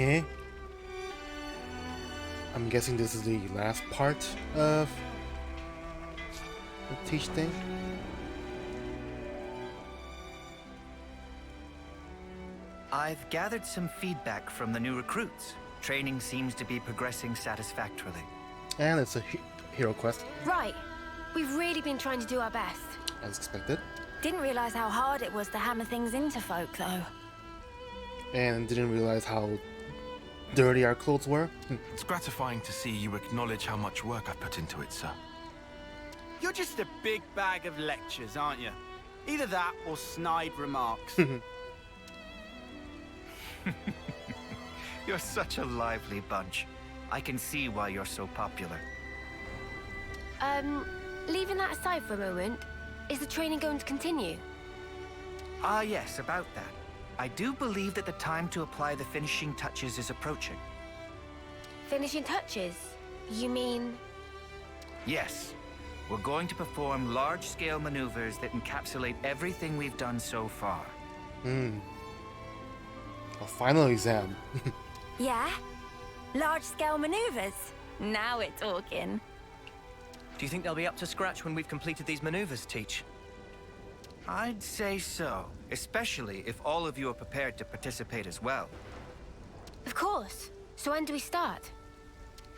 Okay. I'm guessing this is the last part of the teach thing. I've gathered some feedback from the new recruits. Training seems to be progressing satisfactorily. And it's a hero quest, Right. We've really been trying to do our best. as expected. Didn't realize how hard it was to hammer things into folk, though. And didn't realize how dirty our clothes were. It's gratifying to see you acknowledge how much work I've put into it, sir. You're just a big bag of lectures, aren't you? Either that or snide remarks. You're such a lively bunch. I can see why you're so popular. Leaving that aside for a moment, is the training going to continue? Ah, yes, about that. I do believe that the time to apply the finishing touches is approaching. Finishing touches? You mean... Yes. We're going to perform large-scale maneuvers that encapsulate everything we've done so far. A final exam. Yeah? Large-scale maneuvers? Now we're talking. Do you think they'll be up to scratch when we've completed these maneuvers, Teach? I'd say so, especially if all of you are prepared to participate as well. Of course. So when do we start?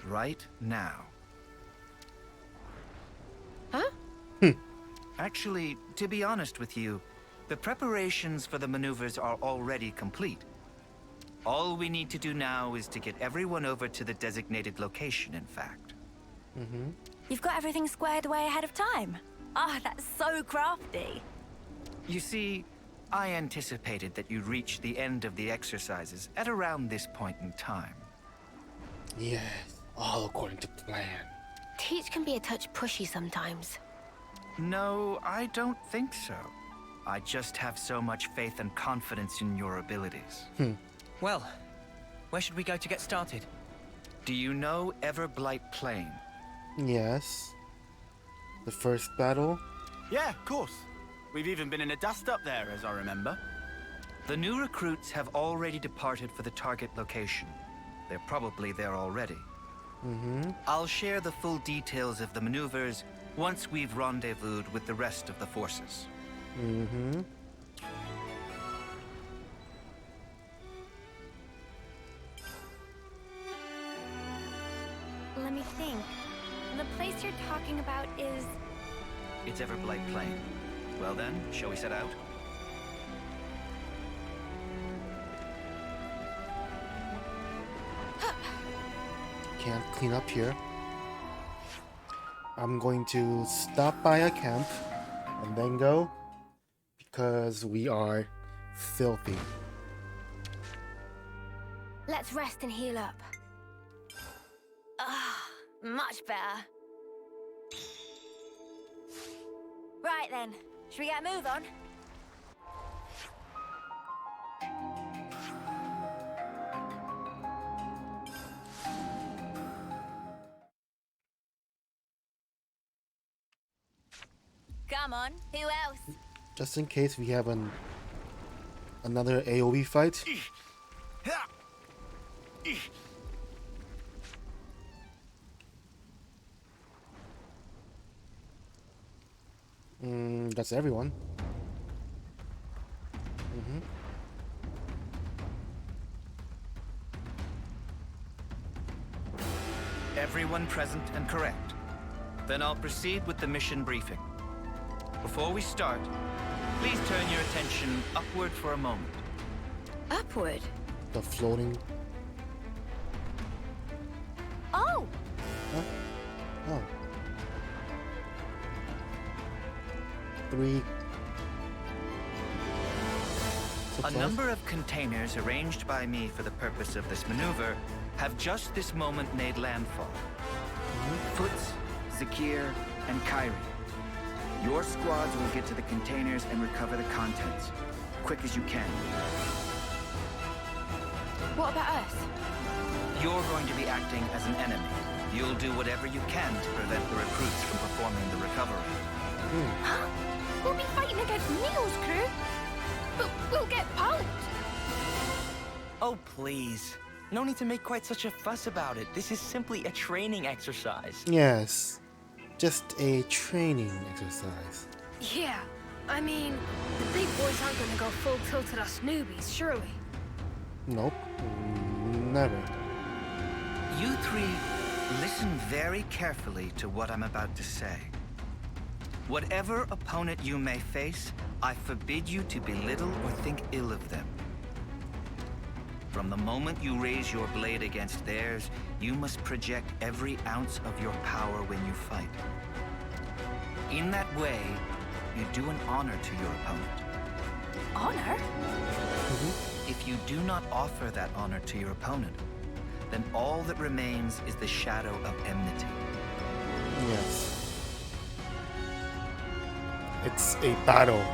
Right now. Huh? Actually, to be honest with you, the preparations for the maneuvers are already complete. All we need to do now is to get everyone over to the designated location, in fact. You've got everything squared away ahead of time. Ah, that's so crafty. You see, I anticipated that you'd reach the end of the exercises at around this point in time. Yes, all according to plan. Teach can be a touch pushy sometimes. No, I don't think so. I just have so much faith and confidence in your abilities. Well, where should we go to get started? Do you know Everblight Plain? Yes. The first battle. Yeah, of course. We've even been in a dust up there, as I remember. The new recruits have already departed for the target location. They're probably there already. I'll share the full details of the maneuvers once we've rendezvoused with the rest of the forces. Let me think. The place you're talking about is... It's Everblight Plain. Well then, shall we set out? Can't clean up here. I'm going to stop by a camp and then go because we are filthy. Let's rest and heal up. Ah, much better. Right then, should we get a move on? Come on, who else? Just in case we have another AoE fight. That's everyone. Everyone present and correct. Then I'll proceed with the mission briefing. Before we start, please turn your attention upward for a moment. Upward? The floating. Oh! Huh? Oh. 3. A supplies? number of containers arranged by me for the purpose of this maneuver have just this moment made landfall. Foots, Zakir, and Kyrie. Your squads will get to the containers and recover the contents, quick as you can. What about us? You're going to be acting as an enemy. You'll do whatever you can to prevent the recruits from performing the recovery. Huh? We'll be fighting against Mio's crew? But we'll get punked. Oh, please. No need to make quite such a fuss about it. This is simply a training exercise. Yes, just a training exercise. Yeah, I mean, the big boys aren't gonna go full tilt at us newbies, surely. Nope, never. You three, listen very carefully to what I'm about to say. Whatever opponent you may face, I forbid you to belittle or think ill of them. From the moment you raise your blade against theirs, you must project every ounce of your power when you fight. In that way, you do an honor to your opponent. Honor? If you do not offer that honor to your opponent, then all that remains is the shadow of enmity. Yes. It's a battle,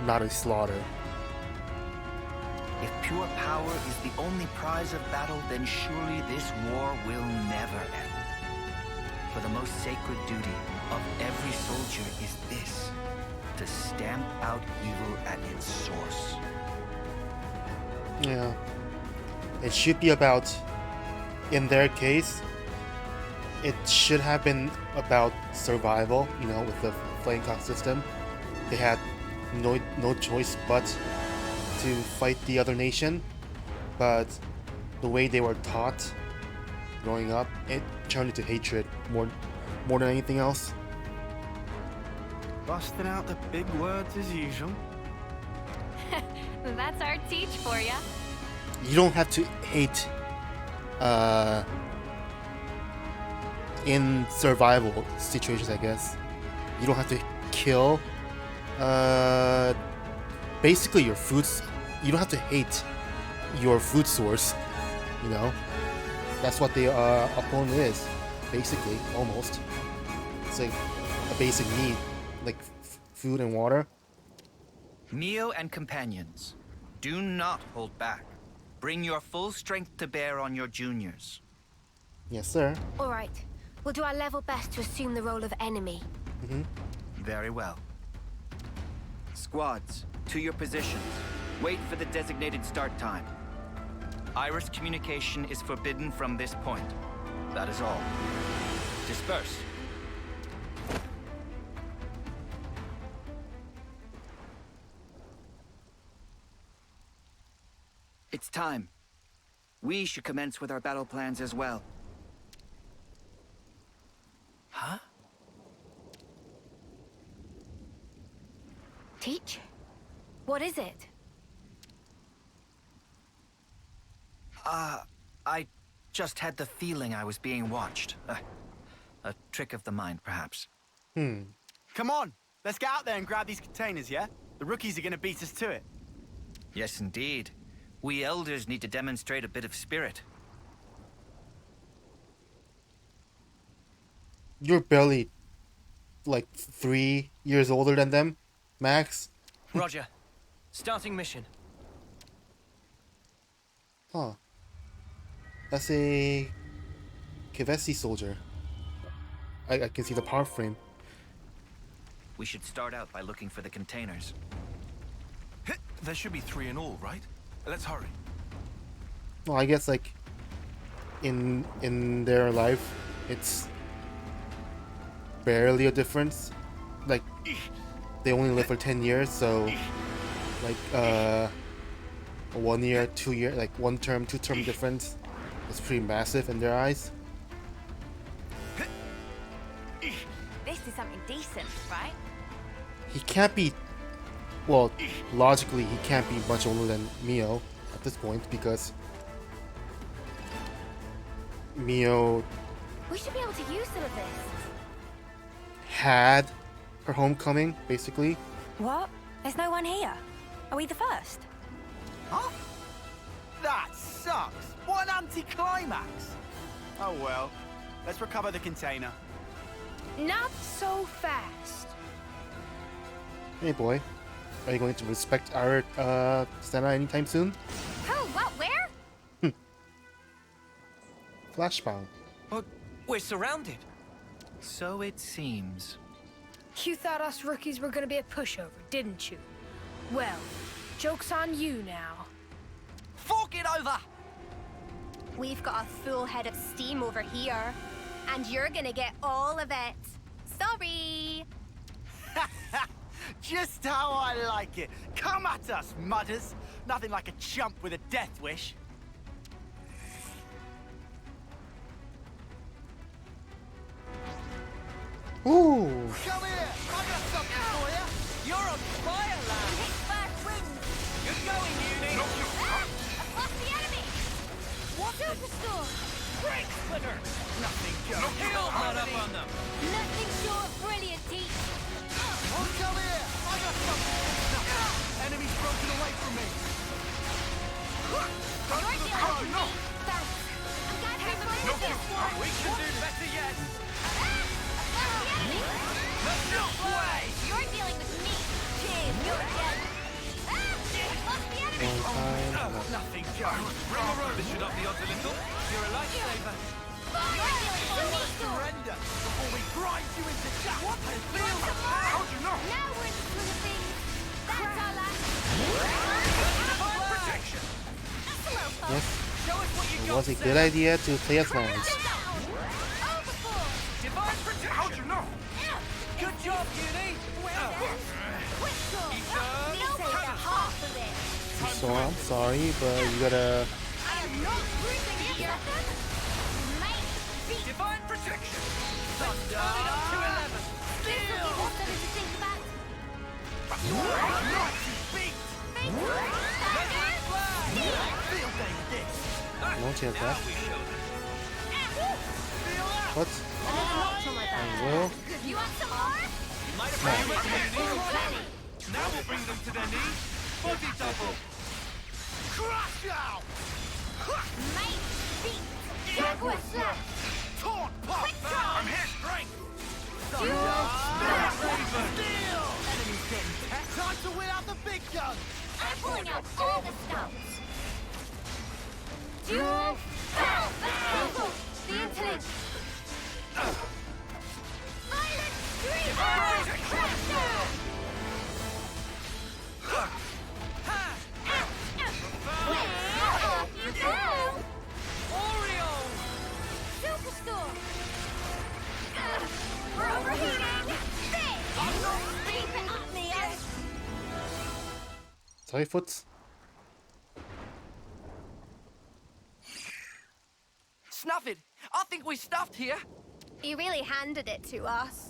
not a slaughter. If pure power is the only prize of battle, then surely this war will never end. For the most sacred duty of every soldier is this: to stamp out evil at its source. Yeah. It should be about, in their case, it should have been about survival, you know, with the flame cock system. They had no choice but to fight the other nation, but the way they were taught growing up, it turned into hatred more than anything else. Busting out the big words as usual. That's our teach for ya. You don't have to hate in survival situations, I guess. You don't have to kill basically your foods. You don't have to hate your food source, you know. That's what the opponent is, basically, almost. It's like a basic need, like food and water. Mio and companions, do not hold back. Bring your full strength to bear on your juniors. Yes, sir. All right, we'll do our level best to assume the role of enemy. Very well. Squads, to your positions. Wait for the designated start time. Iris communication is forbidden from this point. That is all. Disperse. It's time. We should commence with our battle plans as well. Huh? Teach? What is it? I just had the feeling I was being watched. A trick of the mind, perhaps. Come on, let's get out there and grab these containers, yeah? The rookies are gonna beat us to it. Yes, indeed. We elders need to demonstrate a bit of spirit. You're barely like 3 years older than them, Max. Roger. Starting mission. Huh. That's a Keves soldier. I can see the power frame. We should start out by looking for the containers. There should be 3 in all, right? Let's hurry. Well, I guess like in their life, it's barely a difference. Like they only live for 10 years, so like 1 year, 2 year, like 1 term, 2 term difference is pretty massive in their eyes. This is something decent, right? He can't be, well, logically he can't be much older than Mio at this point because Mio We should be able to use some of this. had her homecoming, basically. What? There's no one here. Are we the first? Huh? That sucks. What an anticlimax. Oh well. Let's recover the container. Not so fast. Hey boy, are you going to respect our Senna anytime soon? Oh, what? Where? Flashbang. But we're surrounded. So it seems. You thought us rookies were gonna be a pushover, didn't you? Well, joke's on you now. Fork it over! We've got a full head of steam over here, and you're gonna get all of it. Sorry. Just how I like it. Come at us, mudders. Nothing like a chump with a death wish. Ooh. Come here! I got something for you! You're on fire, lad! Hit first wins. Good going, Uni! Across the enemy. What? Superstore. Break splitter! Nothing goes. Heal one up on them! Nothing short of brilliant, Teach. Oh, come here! I got something! No. Enemy's broken away from me! You're dealing with me. Thanks. I'm glad you're for this one. We can do better yet! Across the enemy. No way! You're dealing with me. Cheers, you're dead. Across the enemy. One time. Nothing goes. Bring a rope! This should up the odds a little. You're a lifesaver. You're dealing with me. Surrender before we grind you into dust! What the Want deal? some more? How'd you know? Now we're in the swing of things. That's our last. Divine protection! That's a little fun. Yes, Show us what you it got, was a Sam. good idea to play as Lance. Overboard. Divine protection! How'd you know? Good job, Uni! Whistle. Ethan. You'll take a half of it. So I'm sorry, but you gotta. I am not losing you, Ethan. Mate, beat. Divine protection! Thunder! Turn it up to 11! This will give us something to think about. Right, you beat! Thank you. Thunder. Field day with this! No chance Now left. we show them. Feel that? What? Another notch on my I back. will. You want some more? Might have No. brought you Uni. Plenty. Now we'll bring them to their knees. Body double. Crush out! Mate, beat. Jaguar slap. Taunt pop! Quick draw. I'm here, strength. Steel! Enemy's getting tapped. Time to win out the big gun! I'm pulling out all the stops. Duel. Battle. The internet. Violent stream. Pressure. You go. Oreo. Superstore. We're overheating. I'm not beep it up, Mio. Sorry, Foots. Snuff it. I think we stuffed here. You really handed it to us.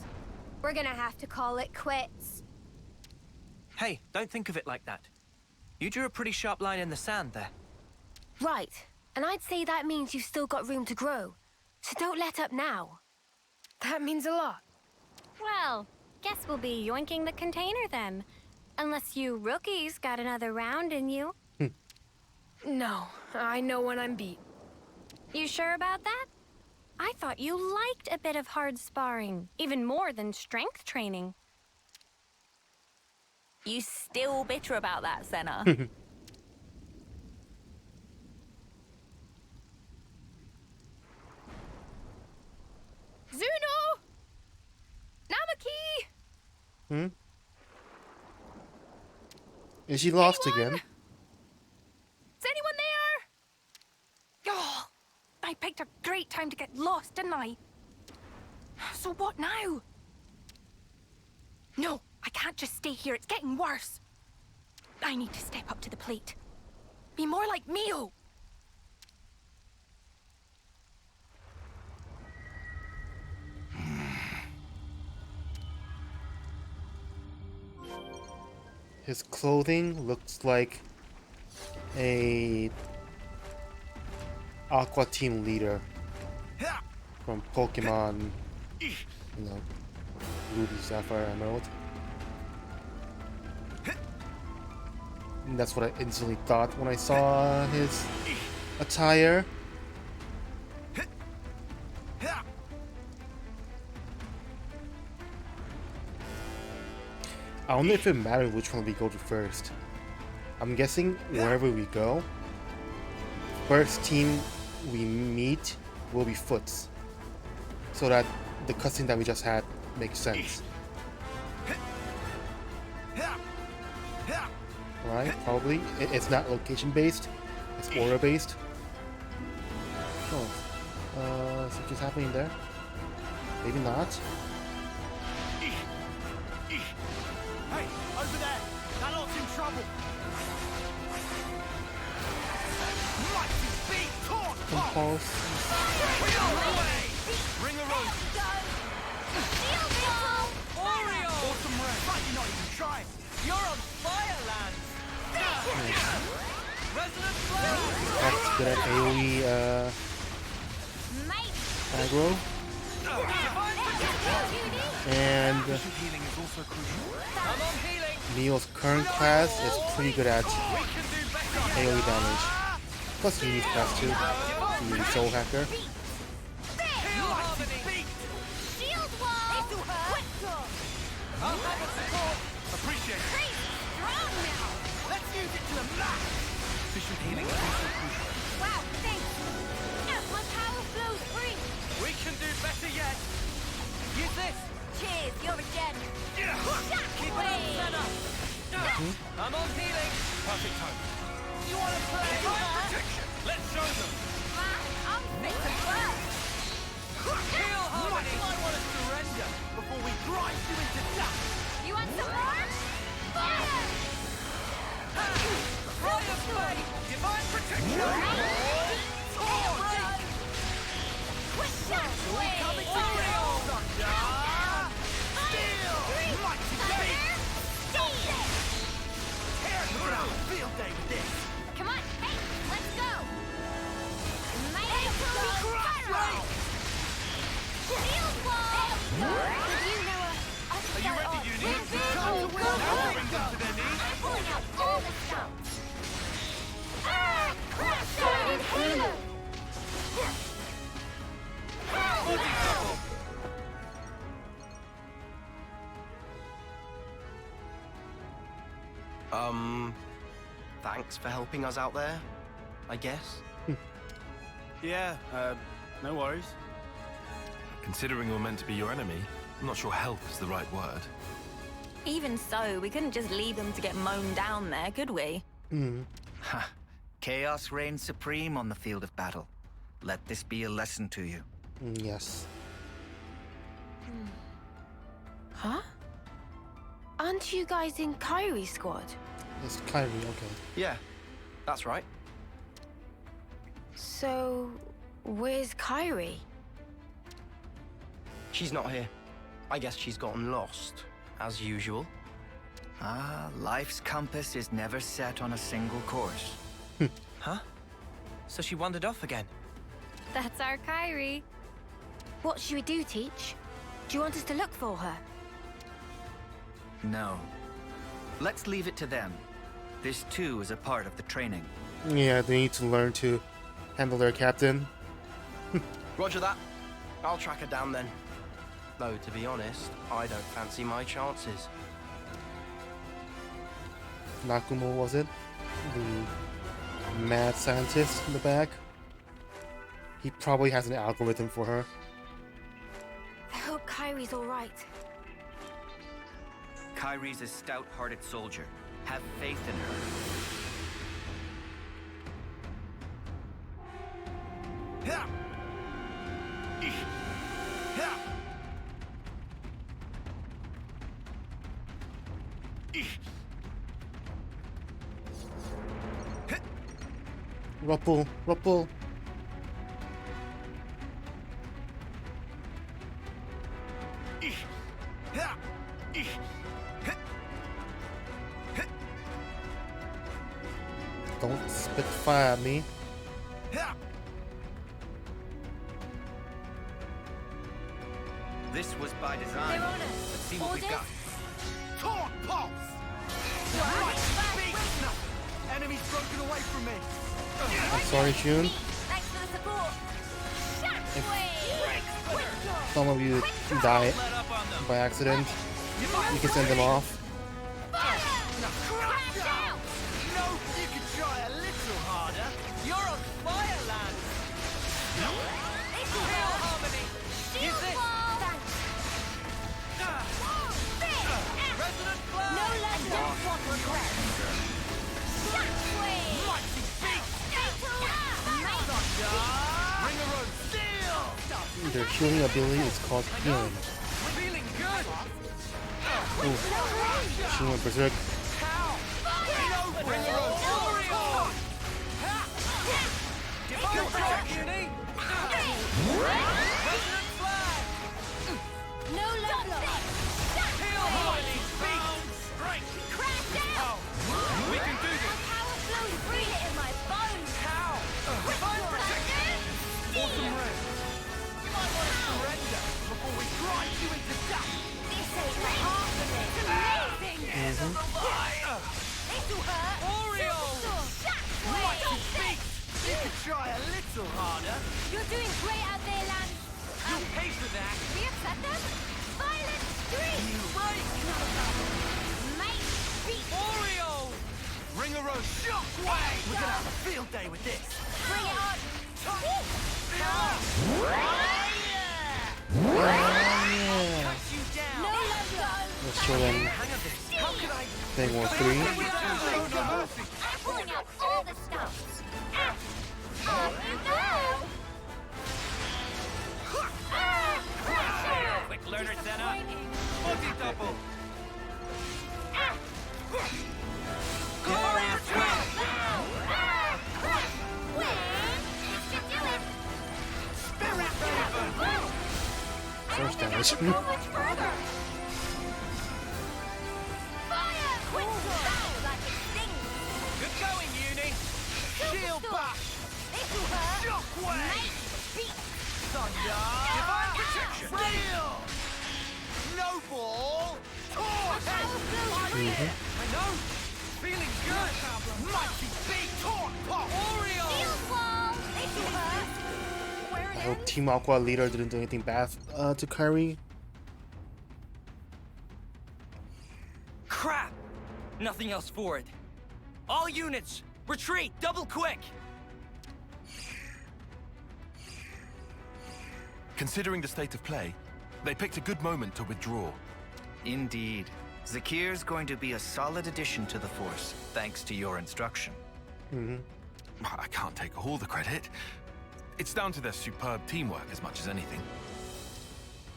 We're gonna have to call it quits. Hey, don't think of it like that. You drew a pretty sharp line in the sand there. Right. And I'd say that means you've still got room to grow. So don't let up now. That means a lot. Well, guess we'll be yoinking the container then. Unless you rookies got another round in you. No, I know when I'm beat. You sure about that? I thought you liked a bit of hard sparring, even more than strength training. You still bitter about that, Senna? Zuno! Namaki! Hmm? Is she lost Anyone? again? Is anyone there? Oh, I picked a great time to get lost, didn't I? So what now? No, I can't just stay here. It's getting worse. I need to step up to the plate. Be more like Mio. His clothing looks like a Aqua Team leader from Pokemon, you know, Ruby, Sapphire, Emerald. And that's what I instantly thought when I saw his attire. I wonder if it matters which one we go to first. I'm guessing wherever we go, first team we meet will be Foots. So that the cutscene that we just had makes sense. Right? Probably. It's not location based, it's aura based. Oh. Something's happening there? Maybe not. Hey, over there! That lot's in trouble! Mighty beat! Torn! Impulse. Ring a rope! Awesome red! But you're not even trying! You're on fire, land! Resonant blow! That's good at AoE aggro. And Healing is also crucial. I'm on healing! Mio's current class is pretty good at AoE damage. Plus he needs class 2. The Soul Hacker. Shield wall! Appreciate it. Strong now! Let's use it to the max! Efficient healing is also crucial. Wow, thanks! My power flows free! We can do better yet! Use this! Cheers, you're a gem. Keep it on center! I'm on healing! Perfect time. You want to play? Protection. Let's show them. I'm fit to burn. Heal Harmony! I want to surrender before we grind you into dust! You want some more? Fire! Fire blade! Divine protection! Torn! Quick shot! Coming to kill! Thunder! Steel! Mighty beat! Here, we're gonna have a field day with this! Come on, hey, let's go! Shield wall! Did you know Are you ready, Uni? Time to win! Now bring them to their knees. pulling out all the stops! Crash-sided halo! Thanks for helping us out there, I guess. Yeah, no worries. Considering we're meant to be your enemy, I'm not sure help is the right word. Even so, we couldn't just leave them to get mown down there, could we? Ha! Chaos reigns supreme on the field of battle. Let this be a lesson to you. Yes. Huh? Aren't you guys in Kyrie's squad? It's Kyrie, okay. Yeah, that's right. So, where's Kyrie? She's not here. I guess she's gotten lost, as usual. Ah, life's compass is never set on a single course. Huh? So she wandered off again? That's our Kyrie. What should we do, Teach? Do you want us to look for her? No. Let's leave it to them. This too is a part of the training. Yeah, they need to learn to handle their captain. Roger that. I'll track her down then. Though, to be honest, I don't fancy my chances. Nakumo, was it? The mad scientist in the back. He probably has an algorithm for her. I hope Kyrie's alright. Kyrie's a stout-hearted soldier. Have faith in her. Yeah. Yeah. Ruppel, Ruppel. Don't spit fire at me. This was by design. Let's see what we've got. Torn pulse! Enemy's broken away from me! I'm sorry, June. Thanks for the support. Shockwave! Some of you die by accident. You can send them off. Crash out! No, you can try a little harder. You're on fire, land. Real harmony. Use this. Resonant blow. No less than what regret. Shockwave! Mighty beat. Fatal! Thunder. Their healing ability is called Healing. Feeling good. Ooh. She went berserk. No level up. We can do this. Power flows freely in my bones. Awesome red. You might want to surrender before we grind you into dust. This ain't the half of it. It's amazing. This'll hurt. Oreo! Shockwave. You could try a little harder. You're doing great out there, Lance. You'll pay for that. We upset them? Violent streak! Break! Mate, beat! Oreo! Ring a road. Shockwave! We're gonna have a field day with this. Bring it on! Cut you down. No level up! Let's show them How can I? thing War 3. I'm pulling out all the stops! Off you go! Quick learner set up. Body double. Glorious twin. Spirit favor. First damage. So much further! Fire! Quick style like it stings! Good going, Uni. Shield bash. This'll hurt! Shockwave. Mate, beat! Thunder. Divine protection. Real. No ball. Torch. I know. Feeling good. Mighty big torch pop. Oreo. Shield wall! This'll hurt! Where I it hope ends? Team Aqua leader didn't do anything bad to Kyrie. Crap! Nothing else for it. All units, retreat, double quick! Considering the state of play, they picked a good moment to withdraw. Indeed. Zakir's going to be a solid addition to the Force, thanks to your instruction. I can't take all the credit. It's down to their superb teamwork as much as anything.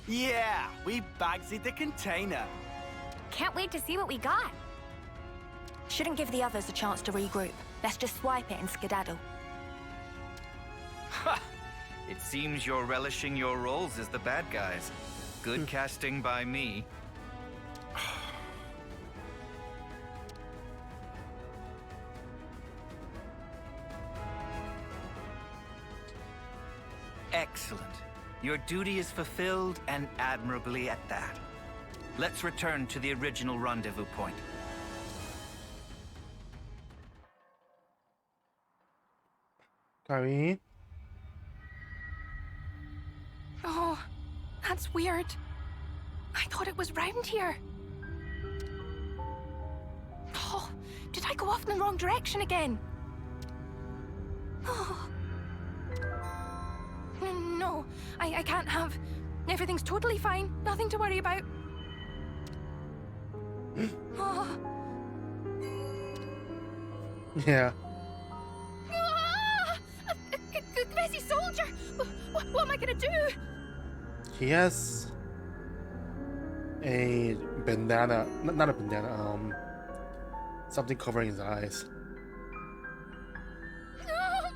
Yeah, we bagsy the container. Can't wait to see what we got. Shouldn't give the others a chance to regroup. Let's just swipe it and skedaddle. Ha! It seems you're relishing your roles as the bad guys. Good casting by me. Excellent. Your duty is fulfilled, and admirably at that. Let's return to the original rendezvous point. Kyrie. Oh, that's weird. I thought it was round here. Oh, did I go off in the wrong direction again? Oh. No, I can't have. Everything's totally fine. Nothing to worry about. Oh. Yeah. Ah! A crazy soldier! What am I gonna do? He has a bandana, not a bandana, something covering his eyes. No!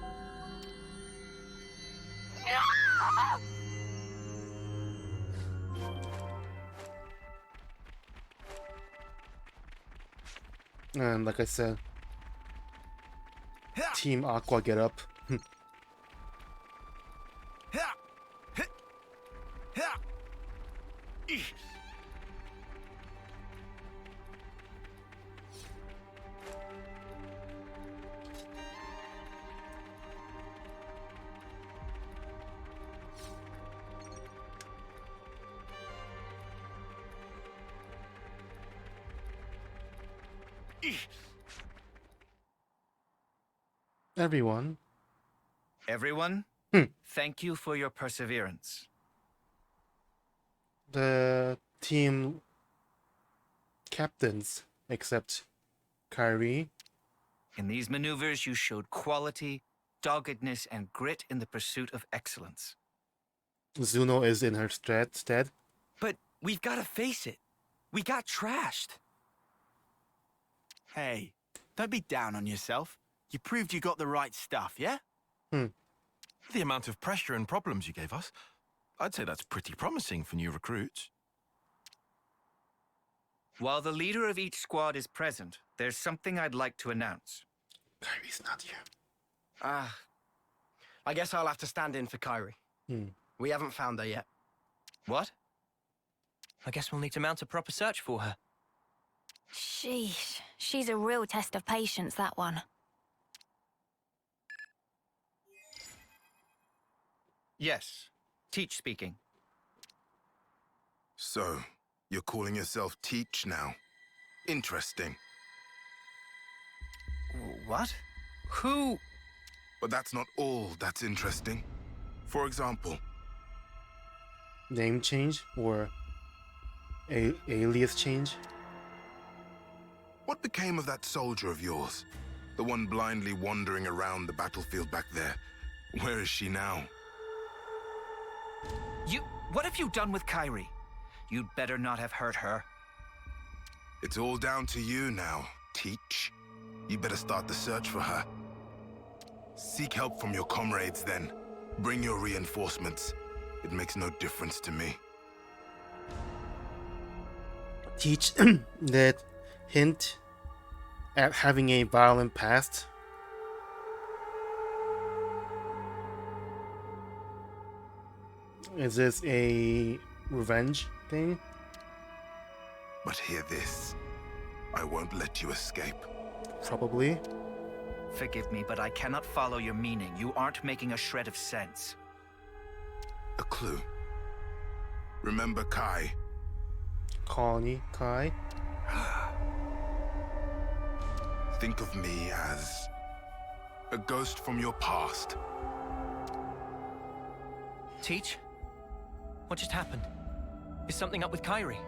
And like I said, Team Aqua get up. Everyone. Everyone, thank you for your perseverance. The team captains, except Kyrie. In these maneuvers, you showed quality doggedness, and grit in the pursuit of excellence. Zuno is in her stead. But we've got to face it. We got trashed. Hey, don't be down on yourself. You proved you got the right stuff, yeah? The amount of pressure and problems you gave us, I'd say that's pretty promising for new recruits. While the leader of each squad is present, there's something I'd like to announce. Kyrie's not here. I guess I'll have to stand in for Kyrie. We haven't found her yet. What? I guess we'll need to mount a proper search for her. Sheesh. She's a real test of patience, that one. Yes. Teach speaking. So, you're calling yourself Teach now? Interesting. What? Who? But that's not all that's interesting. For example... Name change or alias change? What became of that soldier of yours? The one blindly wandering around the battlefield back there. Where is she now? What have you done with Kyrie? You'd better not have hurt her. It's all down to you now, Teach. You better start the search for her. Seek help from your comrades then. Bring your reinforcements. It makes no difference to me. Teach that hint at having a violent past. Is this a revenge thing? But hear this. I won't let you escape. Probably. Forgive me, but I cannot follow your meaning. You aren't making a shred of sense. A clue. Remember Kai? Colony, Kai? Think of me as a ghost from your past. Teach? What just happened? Is something up with Kyrie?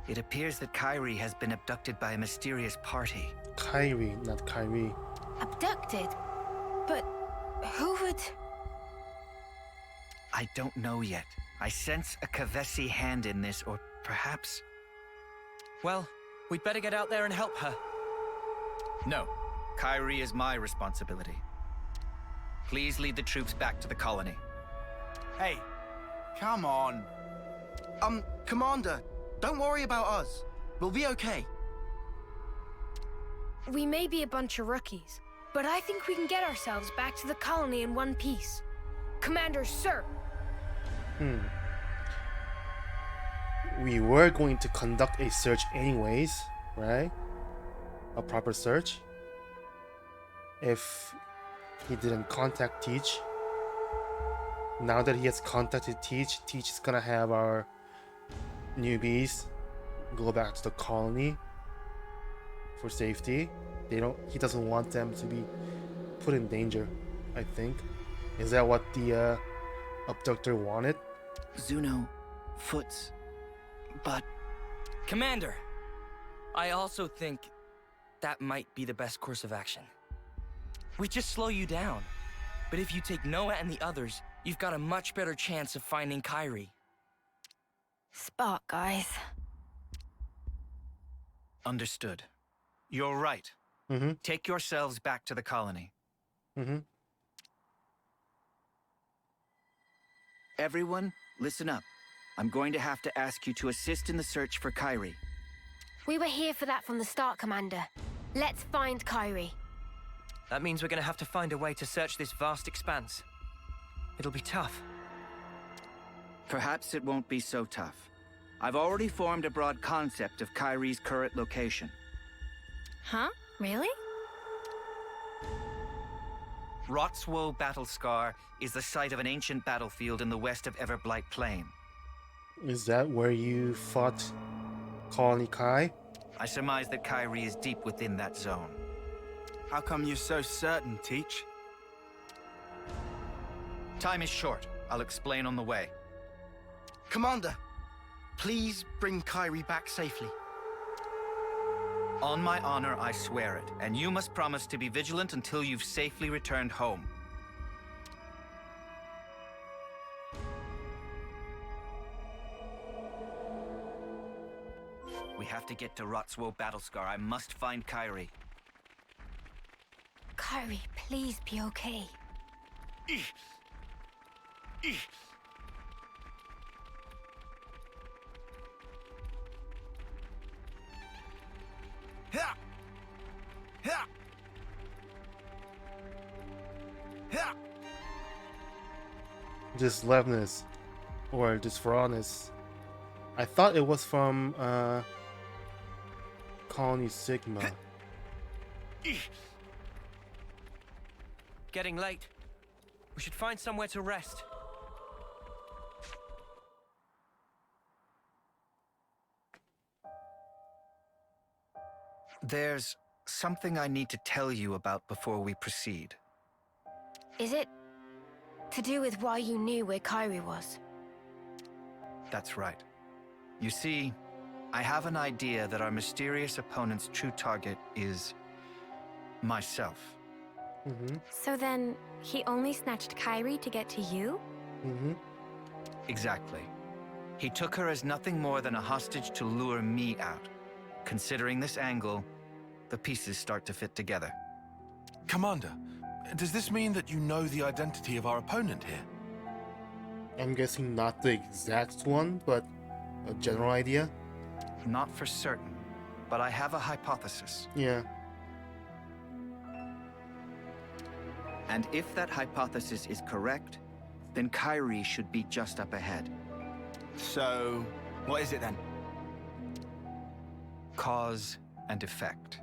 It appears that Kyrie has been abducted by a mysterious party. Kyrie, not Kyrie. Abducted? But who would... I don't know yet. I sense a Kevesi hand in this, or perhaps... Well, we'd better get out there and help her. No. Kyrie is my responsibility. Please lead the troops back to the colony. Hey, come on. Commander, don't worry about us. We'll be okay. We may be a bunch of rookies, but I think we can get ourselves back to the colony in one piece. Commander, sir! We were going to conduct a search anyways, right? A proper search. If he didn't contact Teach. Now that he has contacted Teach, Teach is gonna have our newbies go back to the colony for safety. He doesn't want them to be put in danger, I think. Is that what the abductor wanted? Zuno, Foots, but... Commander! I also think that might be the best course of action. We just slow you down. But if you take Noah and the others, you've got a much better chance of finding Kyrie. Spark, guys. Understood. You're right. Take yourselves back to the colony. Everyone, listen up. I'm going to have to ask you to assist in the search for Kyrie. We were here for that from the start, Commander. Let's find Kyrie. That means we're gonna have to find a way to search this vast expanse. It'll be tough. Perhaps it won't be so tough. I've already formed a broad concept of Kyrie's current location. Huh? Really? Rotswoe Battle Scar is the site of an ancient battlefield in the west of Everblight Plain. Is that where you fought Colony Kai? I surmise that Kyrie is deep within that zone. How come you're so certain, Teach? Time is short. I'll explain on the way. Commander, please bring Kyrie back safely. On my honor, I swear it, and you must promise to be vigilant until you've safely returned home. We have to get to Rotswo Battlescar. I must find Kyrie. Kyrie, please be okay. Just Levness, or just for honest. I thought it was from Colony Sigma. Getting late. We should find somewhere to rest. There's something I need to tell you about before we proceed. Is it to do with why you knew where Kyrie was? That's right. You see, I have an idea that our mysterious opponent's true target is myself. So then, he only snatched Kyrie to get to you? Exactly. He took her as nothing more than a hostage to lure me out. Considering this angle, the pieces start to fit together. Commander, does this mean that you know the identity of our opponent here? I'm guessing not the exact one, but a general idea? Not for certain, but I have a hypothesis. Yeah. And if that hypothesis is correct, then Kyrie should be just up ahead. So, what is it then? Cause and effect.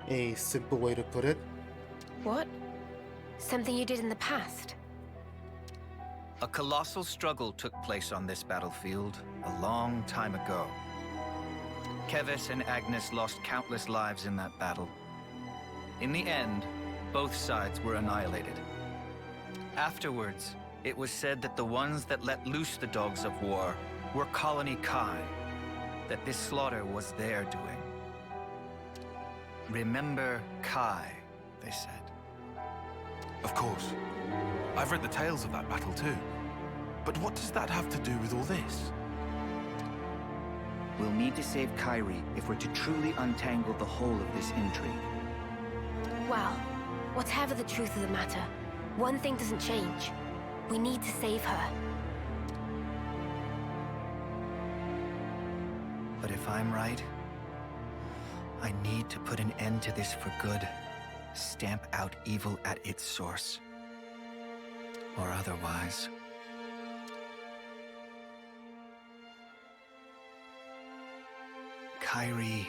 A simple way to put it. What? Something you did in the past? A colossal struggle took place on this battlefield a long time ago. Keves and Agnus lost countless lives in that battle. In the end, both sides were annihilated. Afterwards, it was said that the ones that let loose the dogs of war were Colony Kai, that this slaughter was their doing. Remember Kai, they said. Of course. I've read the tales of that battle too. But what does that have to do with all this? We'll need to save Kyrie if we're to truly untangle the whole of this intrigue. Well, whatever the truth of the matter, one thing doesn't change. We need to save her. But if I'm right, I need to put an end to this for good. Stamp out evil at its source. Or otherwise. Kyrie,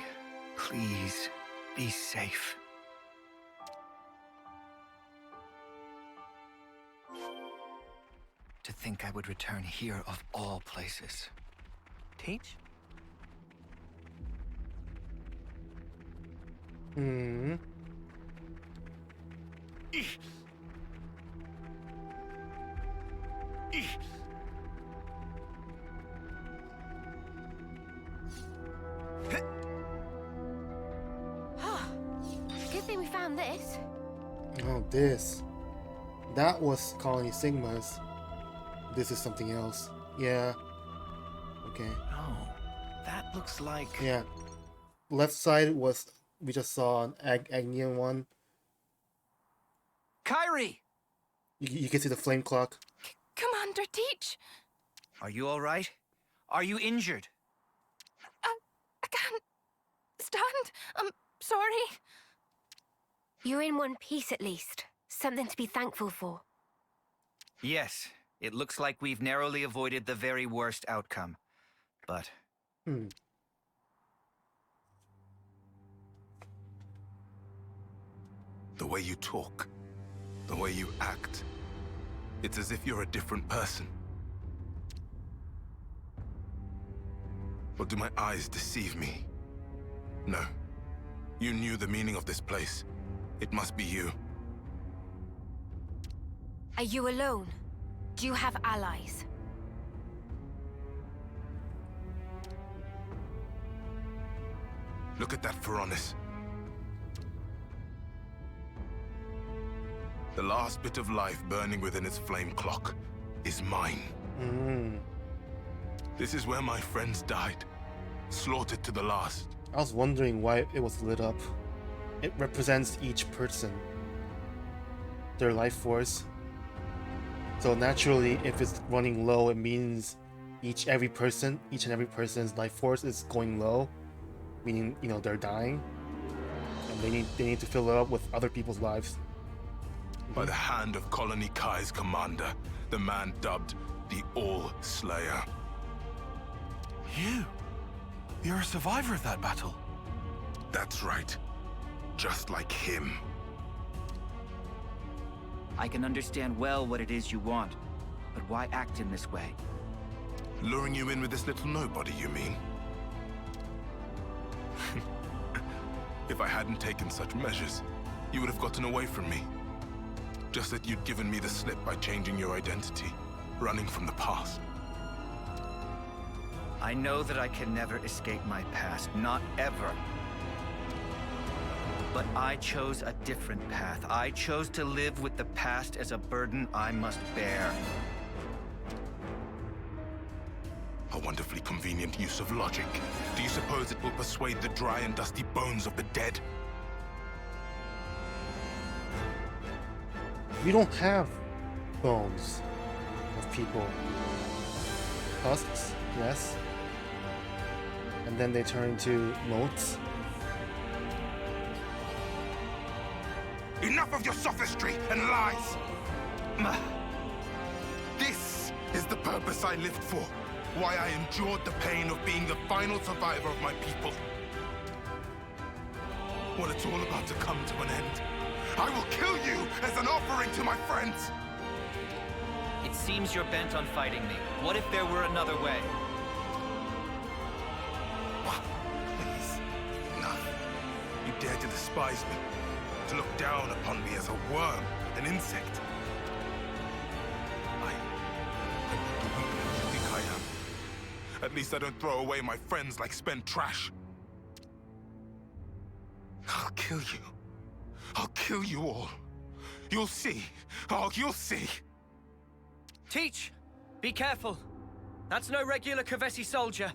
please, be safe. To think I would return here of all places. Teach? Good thing we found this. Oh, this. That was Colony Sigma's. This is something else. Yeah. Okay. Oh, that looks like... Yeah. Left side was... We just saw an Agnian one. Kyrie! You can see the flame clock. Commander Teach! Are you all right? Are you injured? I can't stand. I'm sorry. You're in one piece at least. Something to be thankful for. Yes, it looks like we've narrowly avoided the very worst outcome. But... The way you talk, the way you act, it's as if you're a different person. Or do my eyes deceive me? No. You knew the meaning of this place. It must be you. Are you alone? Do you have allies? Look at that furnace. The last bit of life burning within its flame clock is mine. This is where my friends died, slaughtered to the last. I was wondering why it was lit up. It represents each person, their life force. So naturally, if it's running low, it means each and every person's life force is going low, meaning, you know, they're dying, and they need to fill it up with other people's lives. By the hand of Colony Kai's commander, the man dubbed the All-Slayer. You're a survivor of that battle. That's right. Just like him. I can understand well what it is you want, but why act in this way? Luring you in with this little nobody, you mean? If I hadn't taken such measures, you would have gotten away from me. Just that you'd given me the slip by changing your identity, running from the past. I know that I can never escape my past, not ever. But I chose a different path. I chose to live with the past as a burden I must bear. A wonderfully convenient use of logic. Do you suppose it will persuade the dry and dusty bones of the dead? We don't have bones of people. Husks, yes. And then they turn into motes. Enough of your sophistry and lies! This is the purpose I lived for. Why I endured the pain of being the final survivor of my people. When it's all about to come to an end, I will kill you as an offering to my friends! It seems you're bent on fighting me. What if there were another way? Please, enough. You dare to despise me, to look down upon me as a worm, an insect. I'm not the weakling you think I am. At least I don't throw away my friends like spent trash. I'll kill you. I'll kill you all. You'll see. Oh, you'll see. Teach! Be careful. That's no regular Kevesi soldier.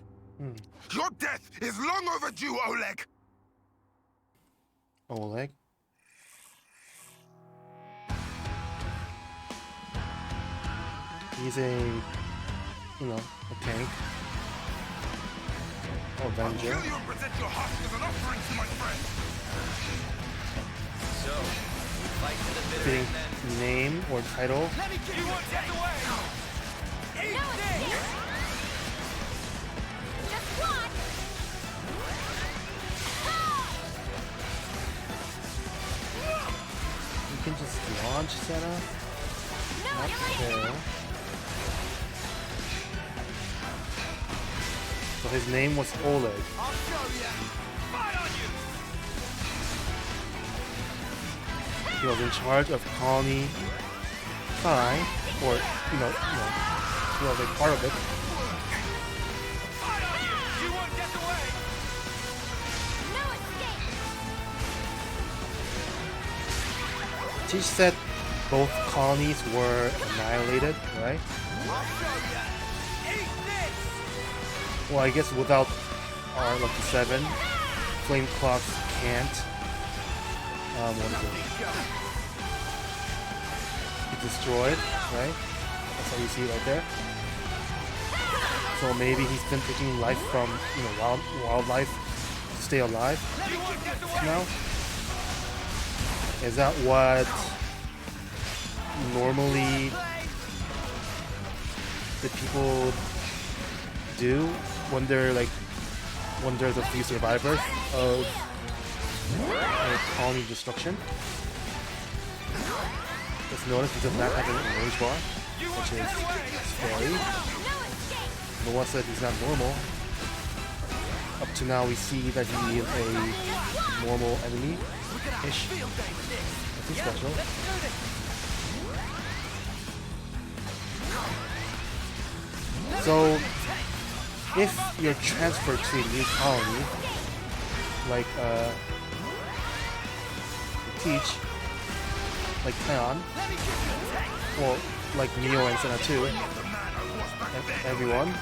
Your death is long overdue, Oleg! Oleg? He's a, you know, a tank. Avenger. I'll kill you and present your husk as an offering to my friends! So, fight to the bitter Fitting end then. name or title. Let me get you one death away! Eat this! Just one! You can just launch Senna. Not fair. So his name was Oleg. I'll show you! Fight on you! He was in charge of Colony Kai, or he was a part of it. Fight on you! You won't get away! No escape! Teach said both colonies were annihilated, right? I'll show you! Eat this! Well, I guess without Lucky 7, Flame Clocks can't. What is it? Be destroyed, right? That's how you see it right there. So maybe he's been taking life from, you know, wildlife to stay alive now. Is that what normally the people do when they're like, when there's a few survivors of colony destruction? Just notice he does not have an range bar, which is scary. Noah said he's not normal. Up to now we see that he is a normal enemy-ish. Nothing special. So, if you're transferred to a new colony, like Teach, like Kion, well, like Mio and Senna too, everyone.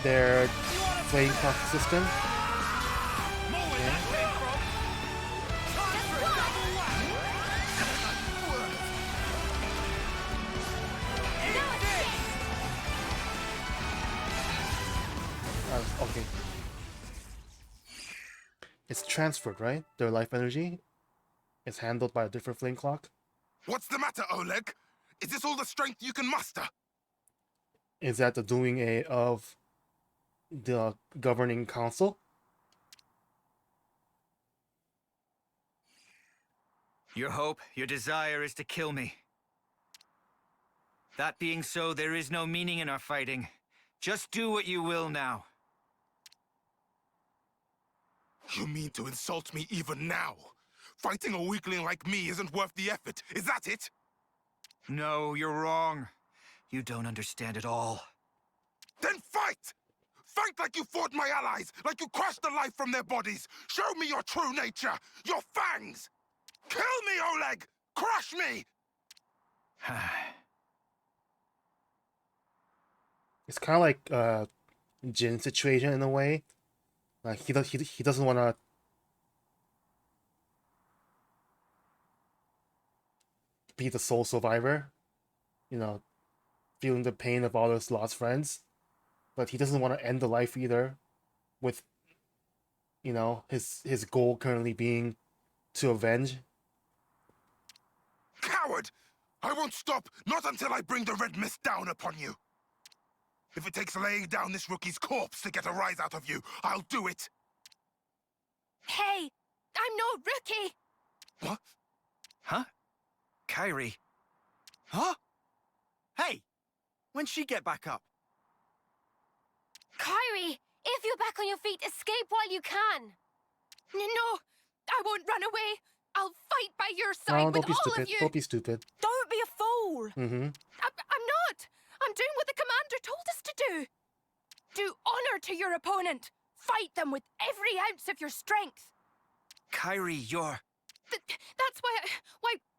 Their flame clock system. Yeah. Okay. It's transferred, right? Their life energy is handled by a different flame clock. What's the matter, Oleg? Is this all the strength you can muster? Is that the doing of the governing council? Your hope, your desire is to kill me. That being so, there is no meaning in our fighting. Just do what you will now. You mean to insult me even now? Fighting a weakling like me isn't worth the effort, is that it? No, you're wrong. You don't understand at all. Then fight! Fight like you fought my allies, like you crushed the life from their bodies! Show me your true nature, your fangs! Kill me, Oleg! Crush me! It's kind of like Jin's situation in a way. Like he doesn't want to be the sole survivor, you know, feeling the pain of all his lost friends, but he doesn't want to end the life either, with, you know, his goal currently being to avenge. Coward! I won't stop, not until I bring the red mist down upon you. If it takes laying down this rookie's corpse to get a rise out of you, I'll do it. Hey, I'm no rookie. What? Huh? Kyrie. Huh? Hey, when'd she get back up? Kyrie, if you're back on your feet, escape while you can. No, I won't run away. I'll fight by your side with all of you. Don't be stupid. Don't be a fool. Mm-hmm. I'm not. I'm doing what the commander told us to do. Do honor to your opponent. Fight them with every ounce of your strength. Kyrie, you're... That's why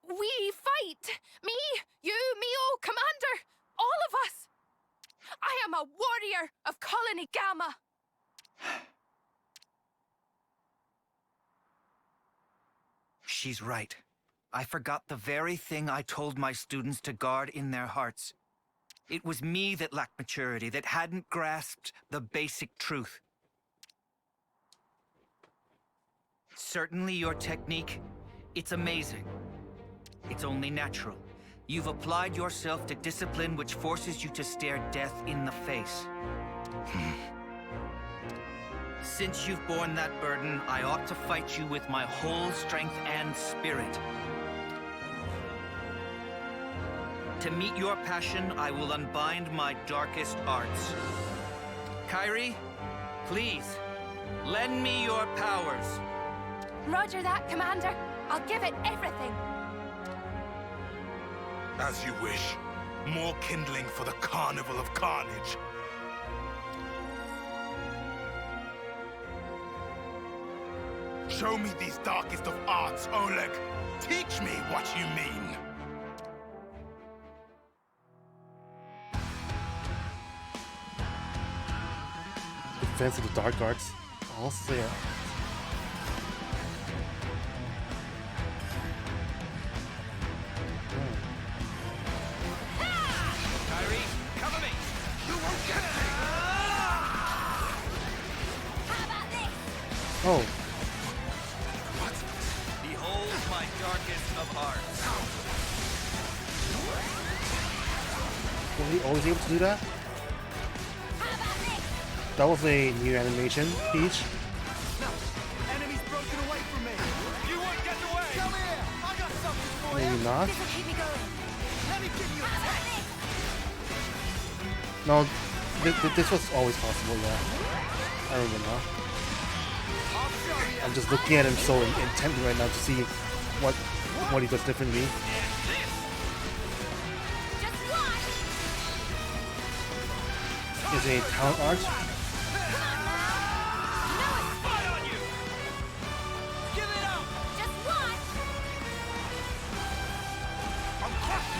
we fight. Me, you, Mio, Commander, all of us. I am a warrior of Colony Gamma. She's right. I forgot the very thing I told my students to guard in their hearts. It was me that lacked maturity, that hadn't grasped the basic truth. Certainly your technique, it's amazing. It's only natural. You've applied yourself to discipline which forces you to stare death in the face. Since you've borne that burden, I ought to fight you with my whole strength and spirit. To meet your passion, I will unbind my darkest arts. Kyrie, please, lend me your powers. Roger that, Commander. I'll give it everything. As you wish. More kindling for the Carnival of Carnage. Show me these darkest of arts, Oleg. Teach me what you mean. Defense of the dark arts. Also, yeah. Kyrie, cover me! You won't get me! How about this? Oh. Behold my darkest of arts. Was he always able to do that? How about this? That was a new animation, Peach. Enemy's broken away from me. You won't get away. Come here. I got something for you. Maybe not. This'll keep me going. Let me give you a How about taste. this? No, this was always possible, yeah. I remember now. I'll show you. I'm just looking at him so intently right now to see what he does differently. Just one. is a talent art.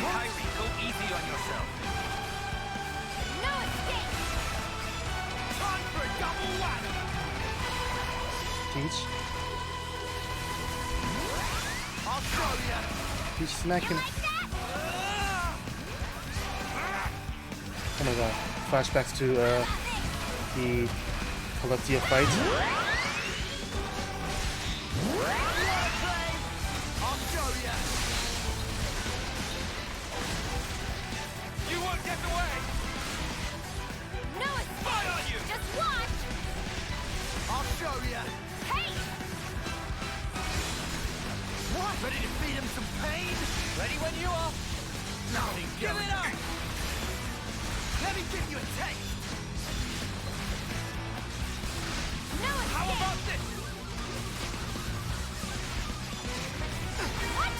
Kyrie, go easy on yourself. No escape! Time for a double whack! Peach. I'll show ya! Peach snacking. Oh my god. Flashbacks to the Collectia fight. I'll show ya! You won't get away! No escape! on you! Just watch! I'll show ya! Hey! What? Ready to feed him some pain? Ready when you are. Nothing Give it up! Let me give you a taste! No escape! How about this? What?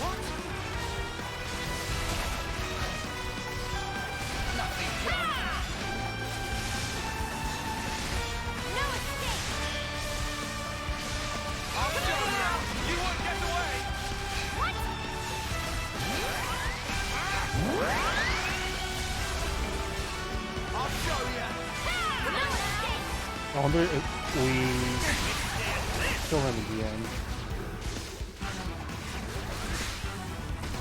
What? Nothing going. No escape! I'll show ya! You won't get away! What? I'll show ya! No escape! I wonder if we kill him in the end.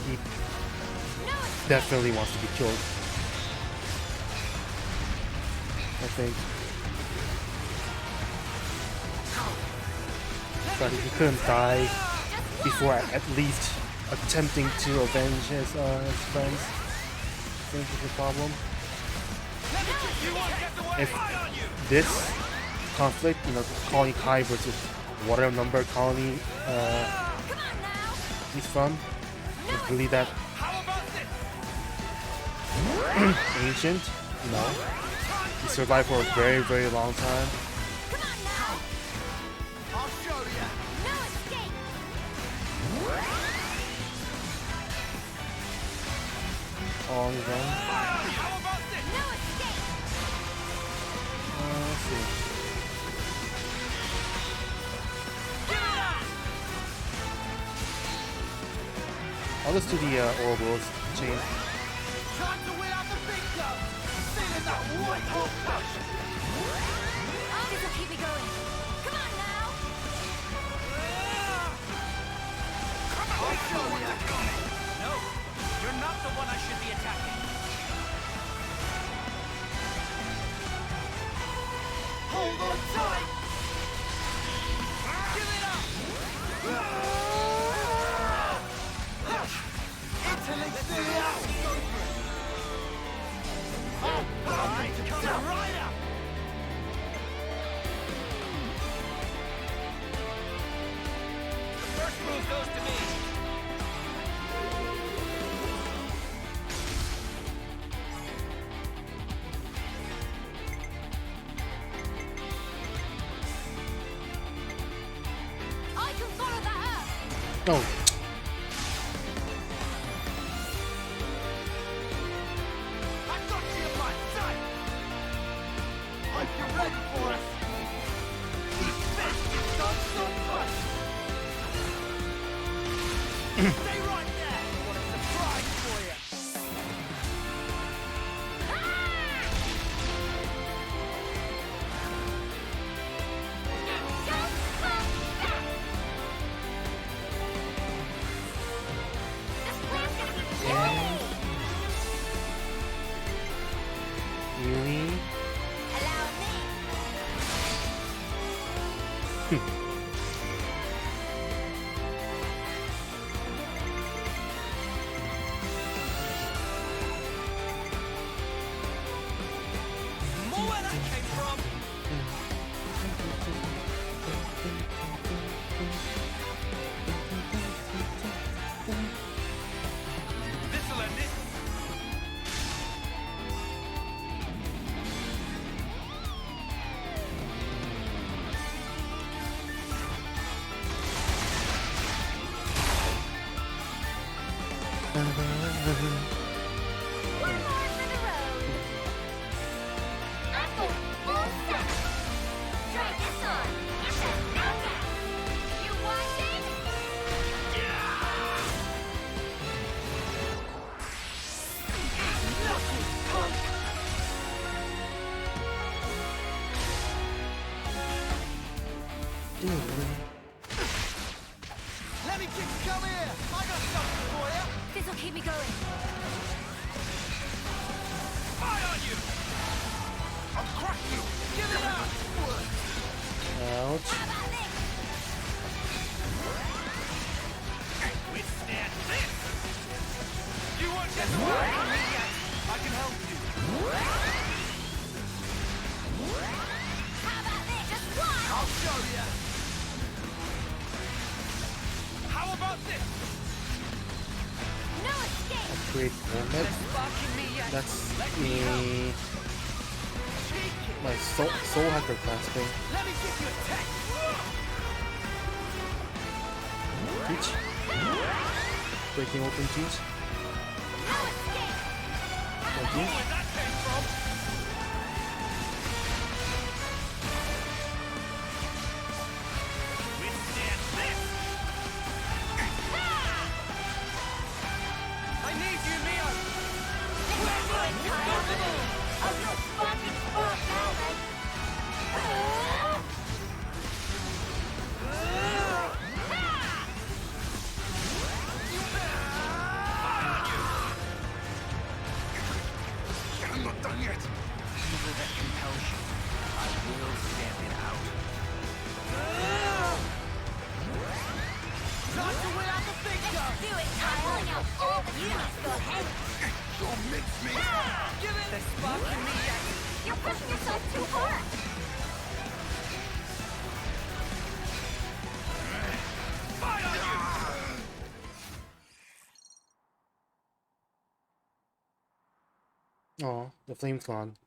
He definitely wants to be killed. I think. But he couldn't die before at least attempting to avenge his friends. I think is the problem. If this conflict, you know, colony Kai versus whatever number colony he's from, is really that ancient, you know, he survived for a very, very long time. I'll show ya! No escape! All on his own. How about this? No escape! Let's see. I'll just do the Oracles chain. Time to win out the big guns! Feeling that white hot push! This'll keep me going. Come on now! I'll show ya! No, you're not the one I should be attacking. Hold on tight! Give it up! Interlink out! Alright, coming right up! The first move goes to me. I can follow that up! No. I got you in my sight! Hope you're ready for us! Stay right there! What a surprise for you! Really? Allow me! More where that came from. This'll end it! One more for the road. I'm going full set. Try this on. It's a knockout. You watching? Let me come here. I got something for you. This'll keep me going. Fire on you. I'll crush you. Give it up. Ouch. How about this? Withstand this. You won't get the work from me yet. I can help you. How about this? Just one! I'll show you. How about this? No escape! Upgrade helmet. Sparking me yet. That's Let me help. my soul hacker clasping. Let me give you a test. Teach. Breaking open teach. No escape! Thank you. Where that came from? Withstand this. I need you, Mio. Let's do it, Kyle! I'll go fucking spark now, then! I'm not done yet. Evil that compels you. I will stamp it out. Time to win out the big gun. Do it, Kyle! Pulling out all the units, go ahead! Don't mix me. Give it the sparking me yet. You're pushing yourself too hard! Fire on you. Oh, the flame's gone.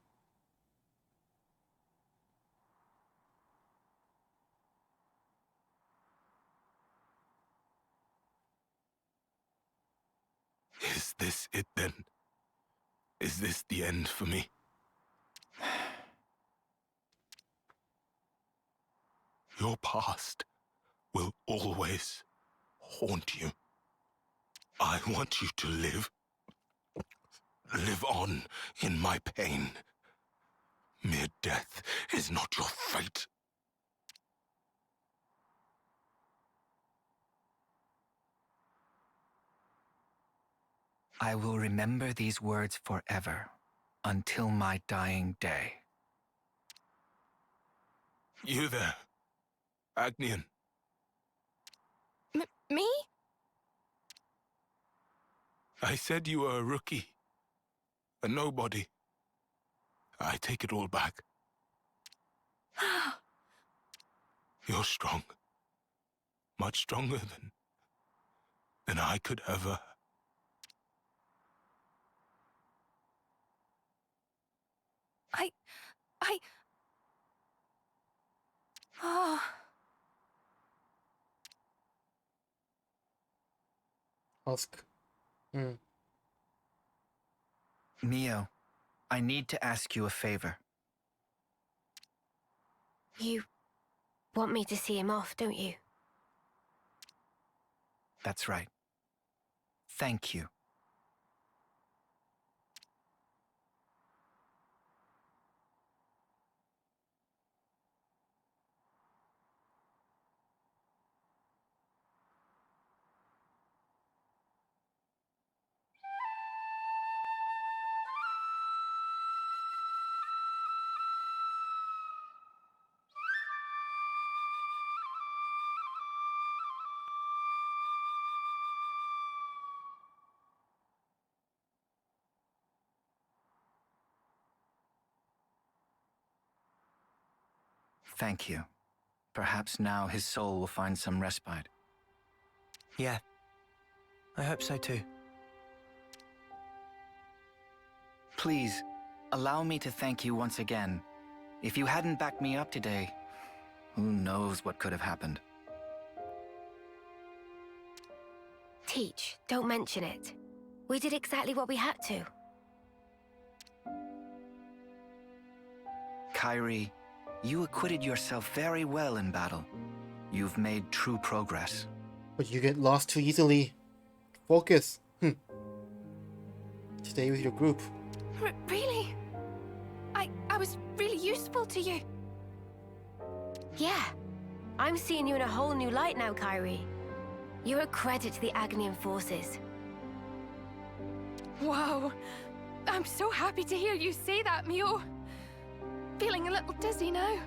Is this it then? Is this the end for me? Your past will always haunt you. I want you to live on in my pain. Mere death is not your fate. I will remember these words forever, until my dying day. You there, Agnian. Me? I said you were a rookie. A nobody. I take it all back. You're strong. Much stronger than I could ever. Oh. Husk. Mio, I need to ask you a favor. You want me to see him off, don't you? That's right. Thank you. Thank you. Perhaps now his soul will find some respite. Yeah. I hope so too. Please, allow me to thank you once again. If you hadn't backed me up today, who knows what could have happened. Teach, don't mention it. We did exactly what we had to. Kyrie, you acquitted yourself very well in battle. You've made true progress. But you get lost too easily. Focus. Stay with your group. Really? I was really useful to you. Yeah. I'm seeing you in a whole new light now, Kyrie. You're a credit to the Agnian forces. Wow. I'm so happy to hear you say that, Mio. Feeling a little dizzy now.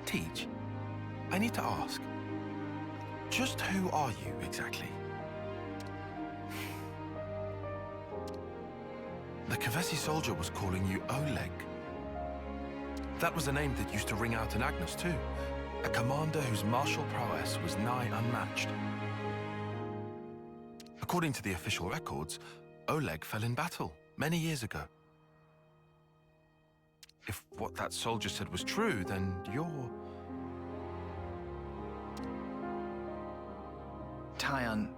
Teach, I need to ask. Just who are you exactly? The Kevesi soldier was calling you Oleg. That was a name that used to ring out in Agnus too. A commander whose martial prowess was nigh unmatched. According to the official records, Oleg fell in battle many years ago. If what that soldier said was true, then you're... Tyon,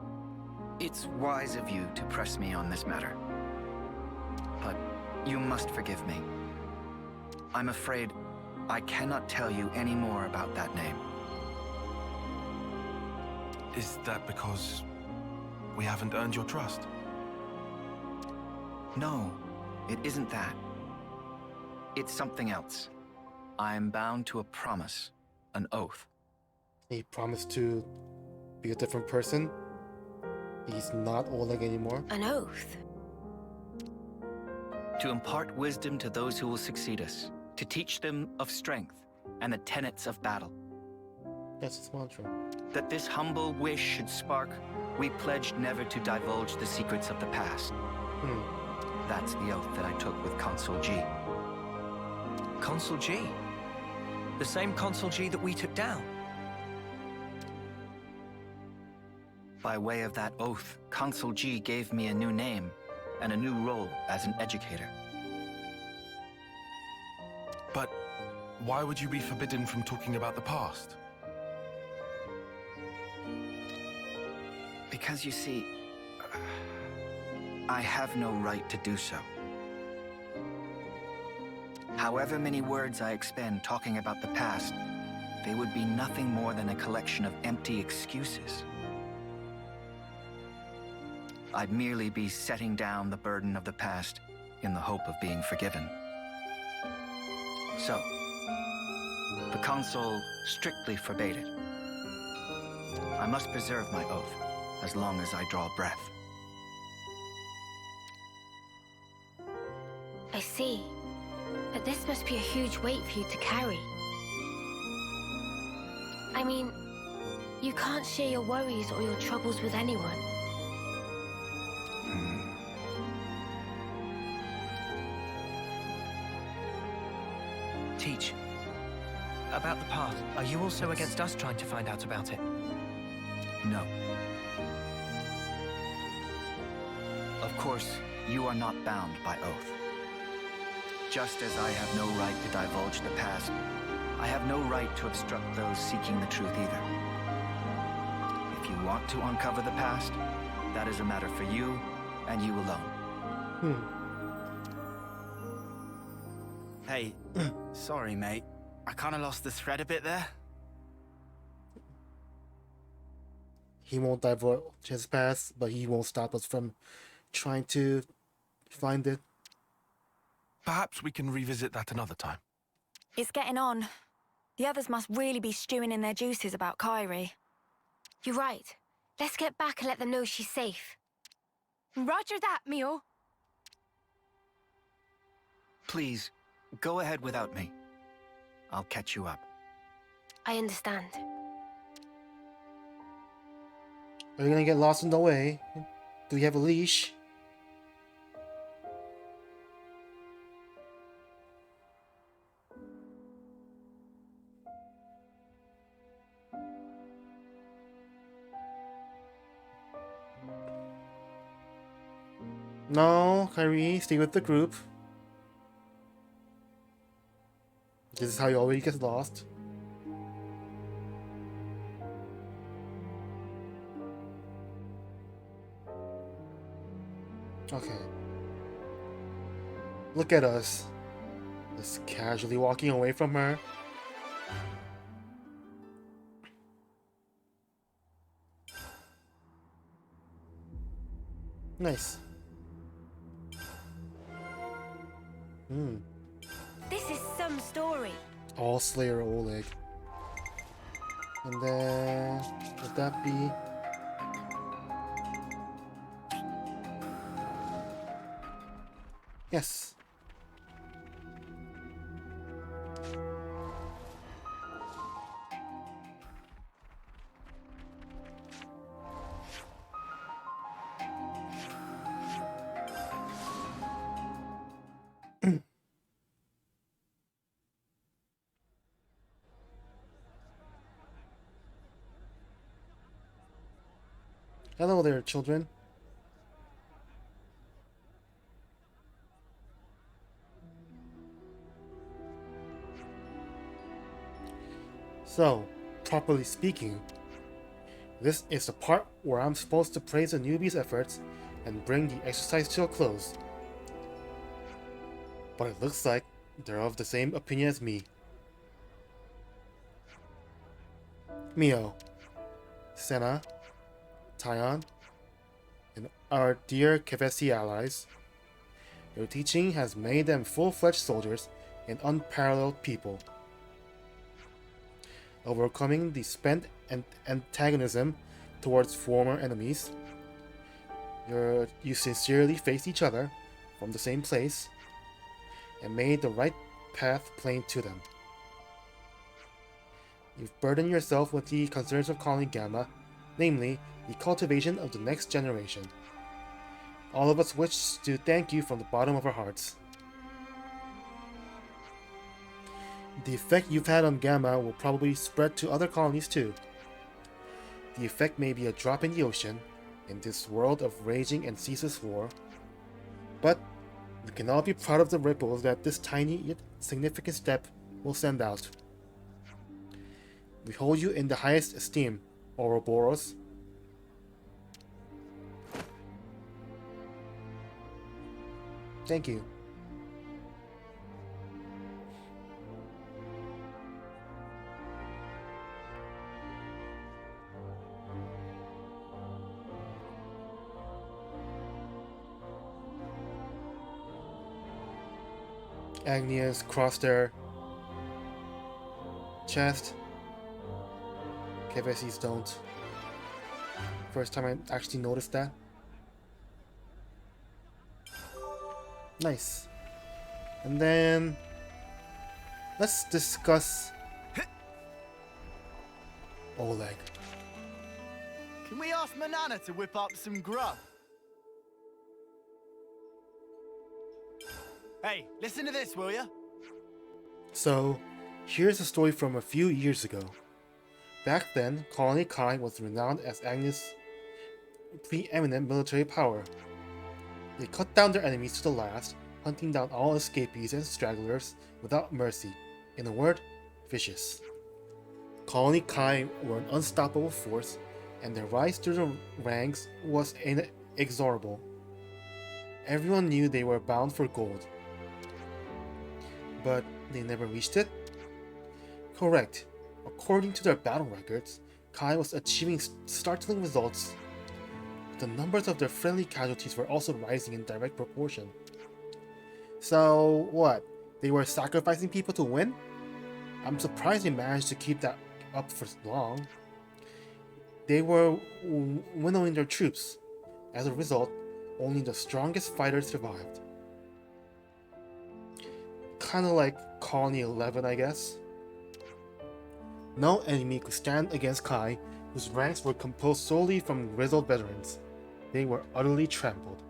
it's wise of you to press me on this matter. But you must forgive me. I'm afraid I cannot tell you any more about that name. Is that because we haven't earned your trust? No, it isn't that. It's something else. I am bound to a promise, an oath. He promised to be a different person. He's not Oleg anymore. An oath? To impart wisdom to those who will succeed us. To teach them of strength and the tenets of battle. That's his mantra. That this humble wish should spark, we pledged never to divulge the secrets of the past. That's the oath that I took with Consul G. Consul G? The same Consul G that we took down? By way of that oath, Consul G gave me a new name and a new role as an educator. But why would you be forbidden from talking about the past? Because you see, I have no right to do so. However many words I expend talking about the past, they would be nothing more than a collection of empty excuses. I'd merely be setting down the burden of the past in the hope of being forgiven. So, the consul strictly forbade it. I must preserve my oath as long as I draw breath. I see. But this must be a huge weight for you to carry. I mean, you can't share your worries or your troubles with anyone. Teach. About the past, are you also against us trying to find out about it? No. Of course, you are not bound by oath. Just as I have no right to divulge the past, I have no right to obstruct those seeking the truth either. If you want to uncover the past, that is a matter for you and you alone. Hey, sorry, mate. I kind of lost the thread a bit there. He won't divulge his past, but he won't stop us from trying to find it. Perhaps we can revisit that another time. It's getting on. The others must really be stewing in their juices about Kyrie. You're right. Let's get back and let them know she's safe. Roger that, Mio. Please, go ahead without me. I'll catch you up. I understand. Are we gonna get lost in the way? Do we have a leash? No, Kyrie, stay with the group. This is how you always get lost. Okay. Look at us. Just casually walking away from her. Nice. This is some story. All Slayer Oleg. And then would that be yes. Hello there, children. So, properly speaking, this is the part where I'm supposed to praise a newbie's efforts and bring the exercise to a close. But it looks like they're of the same opinion as me. Mio, Senna, Tyon, and our dear Keves allies, your teaching has made them full-fledged soldiers and unparalleled people. Overcoming the spent antagonism towards former enemies, you sincerely faced each other from the same place and made the right path plain to them. You've burdened yourself with the concerns of Colony Gamma, namely, the cultivation of the next generation. All of us wish to thank you from the bottom of our hearts. The effect you've had on Gamma will probably spread to other colonies too. The effect may be a drop in the ocean, in this world of raging and ceaseless war, but we can all be proud of the ripples that this tiny yet significant step will send out. We hold you in the highest esteem, Ouroboros. Thank you. Agnus crossed their chest. Keves don't. First time I actually noticed that. Nice. And then let's discuss Oleg. Can we ask Manana to whip up some grub? Hey, listen to this, will ya? So, here's a story from a few years ago. Back then, Colony Kai was renowned as Agnus' preeminent military power. They cut down their enemies to the last, hunting down all escapees and stragglers without mercy. In a word, vicious. Colony Kai were an unstoppable force, and their rise through the ranks was inexorable. Everyone knew they were bound for gold. But they never reached it? Correct. According to their battle records, Kai was achieving startling results. The numbers of their friendly casualties were also rising in direct proportion. So, what? They were sacrificing people to win? I'm surprised they managed to keep that up for long. They were winnowing their troops. As a result, only the strongest fighters survived. Kinda like Colony 11, I guess. No enemy could stand against Kai, whose ranks were composed solely from grizzled veterans. They were utterly trampled.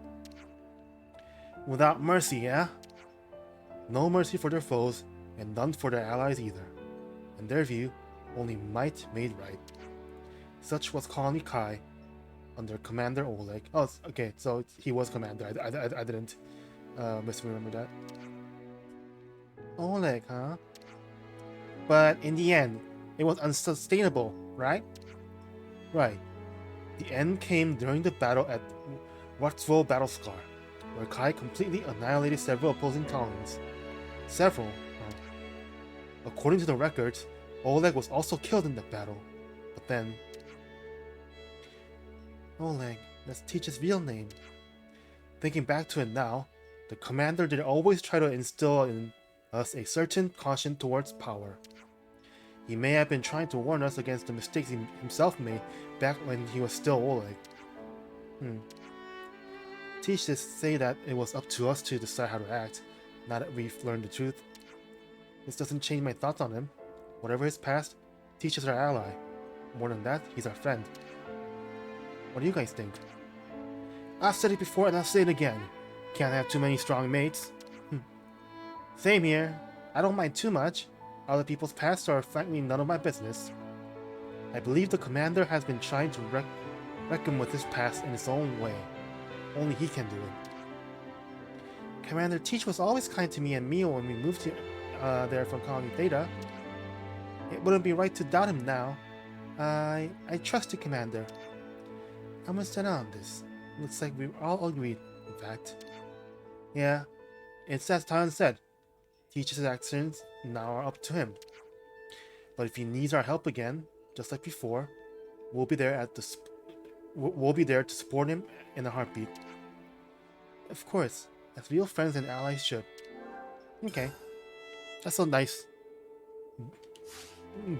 Without mercy, yeah? No mercy for their foes, and none for their allies either. In their view, only might made right. Such was Colony Kai under Commander Oleg. Oh, okay, so he was commander. I didn't misremember that. Oleg, huh? But in the end, it was unsustainable, right? Right. The end came during the battle at Watsville Battle Scar. where Kai completely annihilated several opposing colonies. Several. According to the records, Oleg was also killed in that battle. But then... Oleg, let's teach his real name. Thinking back to it now, the commander did always try to instill in us a certain caution towards power. He may have been trying to warn us against the mistakes he himself made back when he was still Oleg. Teachers say that it was up to us to decide how to act, now that we've learned the truth. This doesn't change my thoughts on him. Whatever his past, Teach is our ally. More than that, he's our friend. What do you guys think? I've said it before and I'll say it again. Can't have too many strong mates. Same here. I don't mind too much. Other people's pasts are frankly none of my business. I believe the commander has been trying to reckon with his past in his own way. Only he can do it. Commander Teach was always kind to me and Mio when we moved here, there from Colony Theta. It wouldn't be right to doubt him now. I trust you, Commander. I'm gonna stand on this. Looks like we've all agreed, in fact. Yeah, it's as Tan said. Teach's actions now are up to him. But if he needs our help again, just like before, we'll be there to support him in a heartbeat. Of course, as real friends and allies should. Okay, that's a nice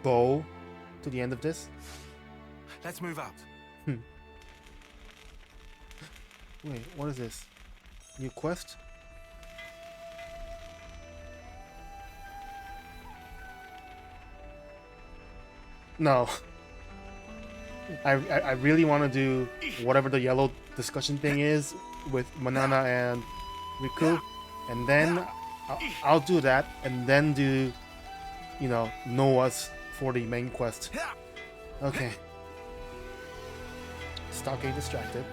bow to the end of this. Let's move out. Wait, what is this? New quest? No. I really want to do whatever the yellow discussion thing is with Manana and Riku, and then I'll do that, and then do, you know, Noah's for the main quest. Okay. Stop getting distracted.